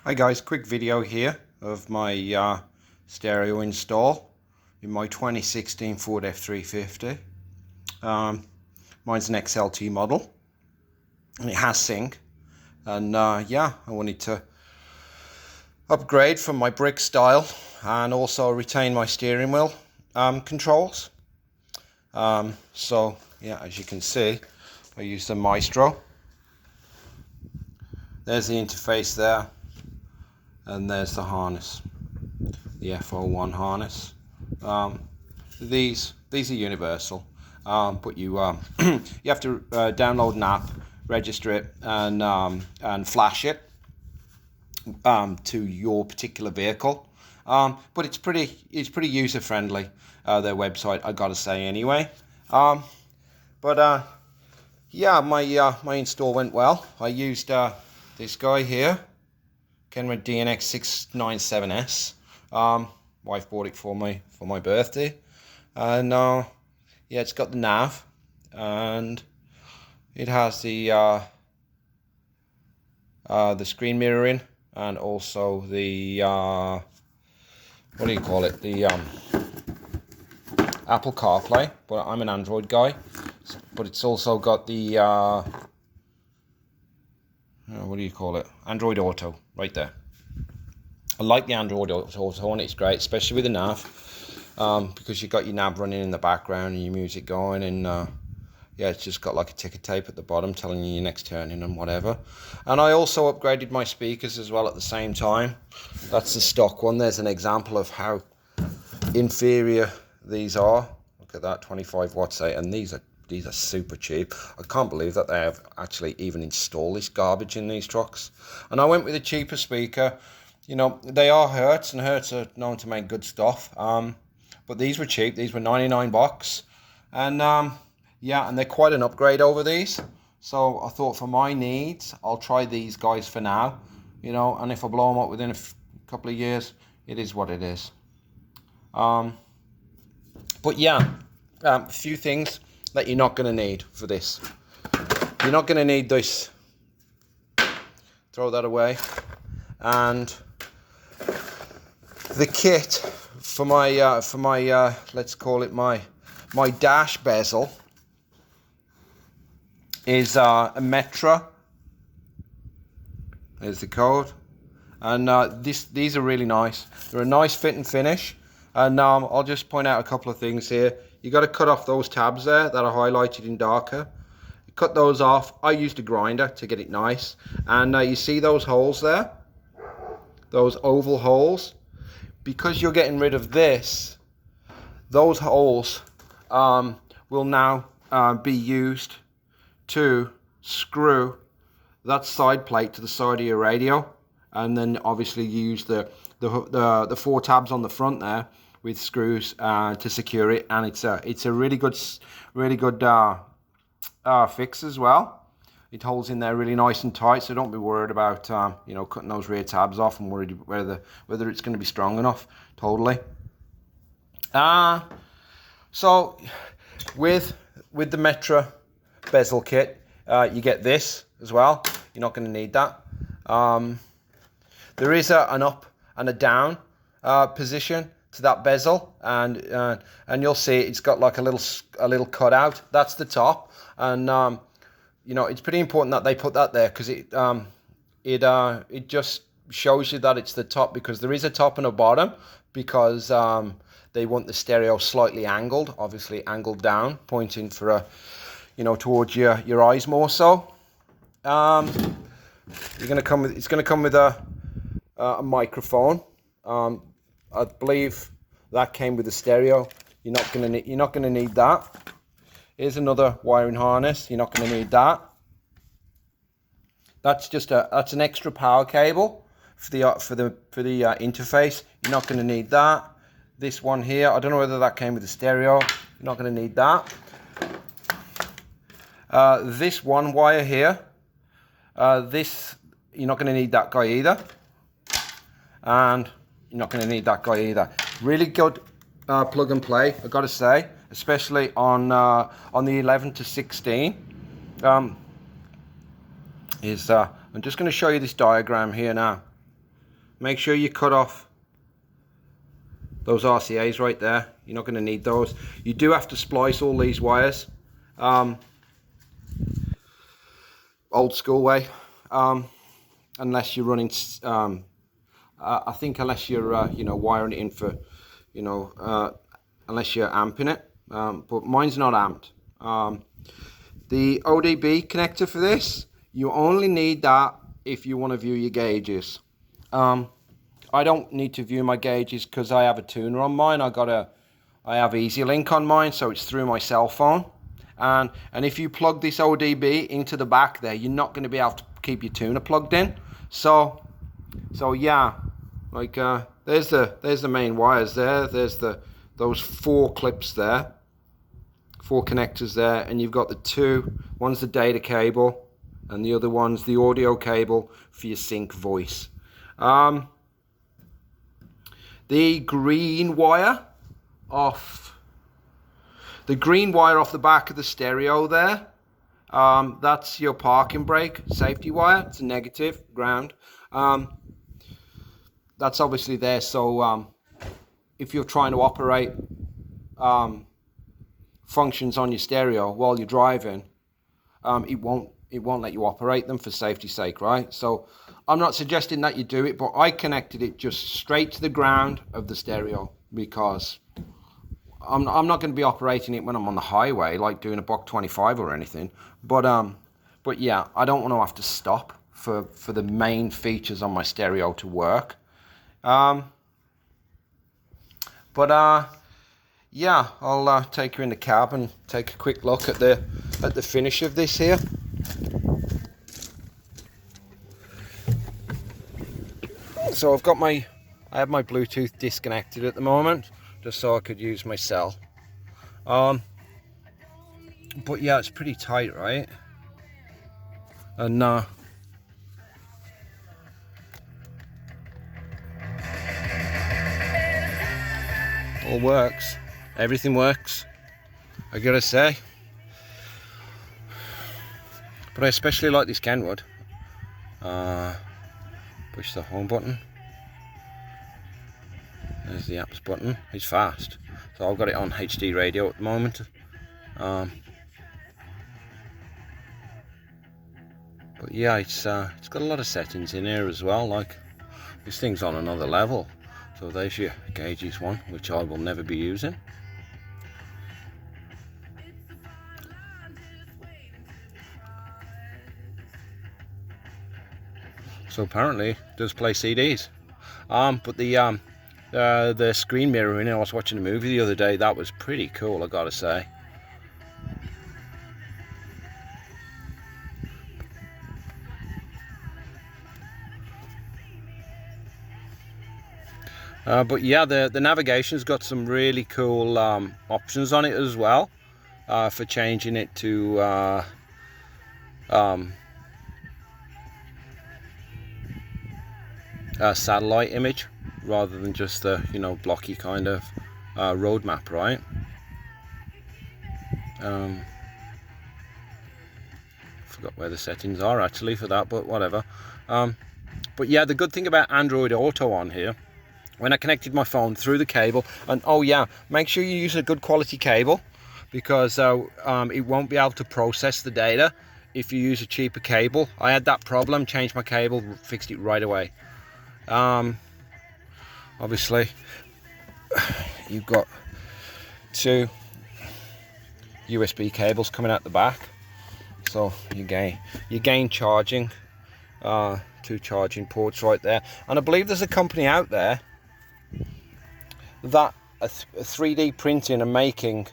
Hi guys, quick video here of my stereo install in my 2016 Ford F-350. Mine's an XLT model and it has sync, and yeah, I wanted to upgrade from my brick style and also retain my steering wheel controls. So yeah, as you can see, I use the Maestro. There's the interface there. And there's the harness, the Fo1 harness. These are universal, but you you have to download an app, register it, and flash it to your particular vehicle. But it's pretty user friendly. Their website, I gotta say anyway. Yeah, my install went well. I used this guy here. Kenwood DNX 697S. Wife bought it for my birthday, and yeah, it's got the nav, and it has the screen mirroring, and also the what do you call it? The Apple CarPlay. But I'm an Android guy, but it's also got the what do you call it? Android Auto, right there. I like the Android Auto, and it's great, especially with the nav, because you got your nav running in the background and your music going, and yeah, it's just got like a ticker tape at the bottom telling you your next turning and whatever. And I also upgraded my speakers as well at the same time. That's the stock one. There's an example of how inferior these are. Look at that, 25 watts, and these are super cheap. I can't believe that they have actually even installed this garbage in these trucks. And I went with a cheaper speaker. You know, they are Hertz, and Hertz are known to make good stuff. But these were cheap. These were 99 bucks. And yeah, and they're quite an upgrade over these. So I thought, for my needs, I'll try these guys for now. You know, and if I blow them up within a couple of years, it is what it is. But yeah, a few things that you're not going to need for this. You're not going to need this. Throw that away. And the kit for my let's call it my dash bezel is a Metra. There's the code, and these are really nice. They're a nice fit and finish. And I'll just point out a couple of things here. You got to cut off those tabs there that are highlighted in darker. You cut those off. I used a grinder to get it nice. And you see those holes there? Those oval holes? Because you're getting rid of this, those holes will now be used to screw that side plate to the side of your radio. And then obviously use the 4 tabs on the front there with screws to secure it, and it's a really good fix as well. It holds in there really nice and tight, so don't be worried about you know, cutting those rear tabs off and worried whether it's going to be strong enough. Totally. So with the Metra bezel kit, you get this as well. You're not going to need that. There is an up and a down position to that bezel, and you'll see it's got like a little cutout. That's the top, and you know, it's pretty important that they put that there, because it just shows you that it's the top, because there is a top and a bottom, because they want the stereo slightly angled, obviously angled down, pointing for a, you know, towards your eyes more so. It's going to come with a microphone. I believe that came with the stereo. You're not gonna need that. Here's another wiring harness. You're not gonna need that. That's just that's an extra power cable for the interface. You're not gonna need that. This one here, I don't know whether that came with the stereo. You're not gonna need that. This one wire here. This, you're not gonna need that guy either. And you're not going to need that guy either. Really good plug and play, I've got to say, especially on the 11 to 16. I'm just going to show you this diagram here now. make sure you cut off those RCAs right there. You're not going to need those. You do have to splice all these wires, old school way, unless you're running, I think unless you're, you know, wiring it in for, you know, unless you're amping it, but mine's not amped. The ODB connector for this, you only need that if you want to view your gauges. I don't need to view my gauges because I have a tuner on mine. I have EasyLink on mine, so it's through my cell phone. And if you plug this ODB into the back there, you're not going to be able to keep your tuner plugged in. So yeah, like there's the main wires there. There's those 4 clips there, 4 connectors there, and you've got the 2. One's the data cable, and the other one's the audio cable for your sync voice. The green wire off the back of the stereo there, that's your parking brake safety wire. It's a negative ground. That's obviously there, so if you're trying to operate functions on your stereo while you're driving, it won't let you operate them for safety's sake, right? So I'm not suggesting that you do it, but I connected it just straight to the ground of the stereo because I'm not going to be operating it when I'm on the highway, like doing a Bach 25 or anything. But yeah, I don't want to have to stop for the main features on my stereo to work. Yeah, I'll take you in the cab and take a quick look at the finish of this here. So I have my Bluetooth disconnected at the moment, just so I could use my cell. But yeah, it's pretty tight, right? And all works. Everything works, I gotta say. But I especially like this Kenwood. Push the home button. There's the apps button. It's fast. So I've got it on HD radio at the moment. But yeah, it's got a lot of settings in here as well. Like, this thing's on another level. So there's your gauges one, which I will never be using. So apparently it does play CDs. But the screen mirroring, I was watching a movie the other day, that was pretty cool, I gotta say. But yeah, the navigation's got some really cool options on it as well, for changing it to a satellite image rather than just the, you know, blocky kind of road map, right? Forgot where the settings are actually for that, but whatever. But yeah, the good thing about Android Auto on here, when I connected my phone through the cable, and oh yeah, make sure you use a good quality cable, because it won't be able to process the data if you use a cheaper cable. I had that problem, changed my cable, fixed it right away. Obviously you've got 2 USB cables coming out the back, so you gain charging, 2 charging ports right there. And I believe there's a company out there that are 3D printing and making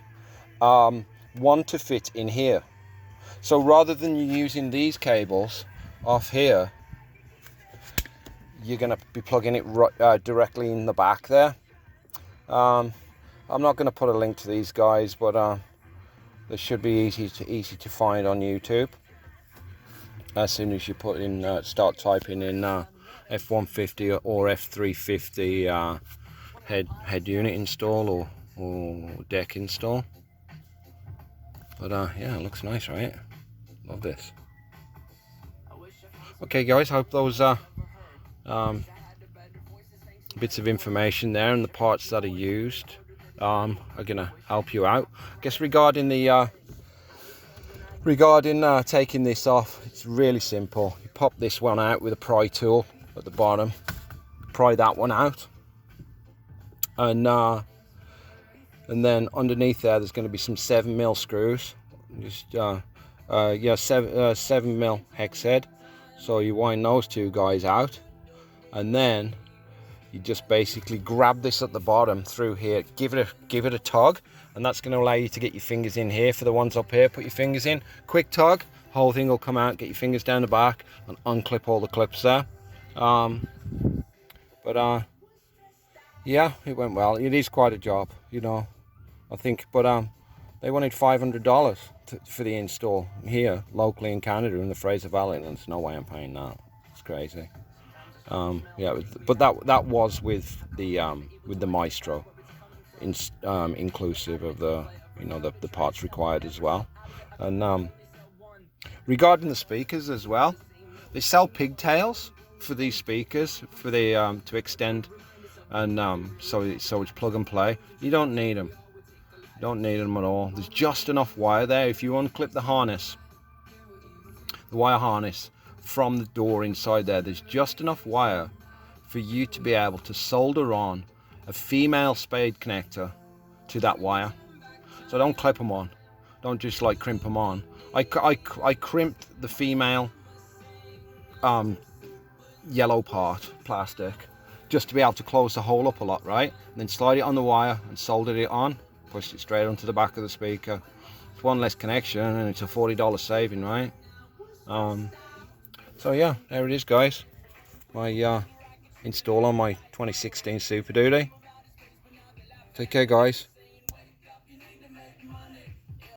one to fit in here. So rather than you using these cables off here, you're going to be plugging it directly in the back there. I'm not going to put a link to these guys, but they should be easy to find on YouTube. As soon as you put in, start typing in F-150 or F-350 head unit install or deck install. But yeah, it looks nice, right? Love this. Okay guys, hope those bits of information there, and the parts that are used are gonna help you out. I guess regarding the taking this off, it's really simple. You pop this one out with a pry tool at the bottom, pry that one out, and then underneath there's going to be some 7mm screws, just 7mm hex head. So you wind those two guys out, and then you just basically grab this at the bottom through here, give it a tug, and that's going to allow you to get your fingers in here. For the ones up here, put your fingers in, quick tug, whole thing will come out, get your fingers down the back and unclip all the clips there. Yeah, it went well. It is quite a job, you know, I think, but they wanted $500 for the install here locally in Canada in the Fraser Valley, and there's no way I'm paying that. It's crazy. Yeah, but that was with the Maestro, inclusive of the, you know, the parts required as well. And regarding the speakers as well, they sell pigtails for these speakers for the to extend, and so it's plug and play. You don't need them. Don't need them at all. There's just enough wire there. If you unclip the harness, the wire harness from the door inside there's just enough wire for you to be able to solder on a female spade connector to that wire. So don't clip them on. Don't just like crimp them on. I crimped the female yellow part, plastic, just to be able to close the hole up a lot, right? And then slide it on the wire and soldered it on, pushed it straight onto the back of the speaker. It's one less connection and it's a $40 saving, right? So yeah, there it is, guys. My install on my 2016 Super Duty. Take care, guys.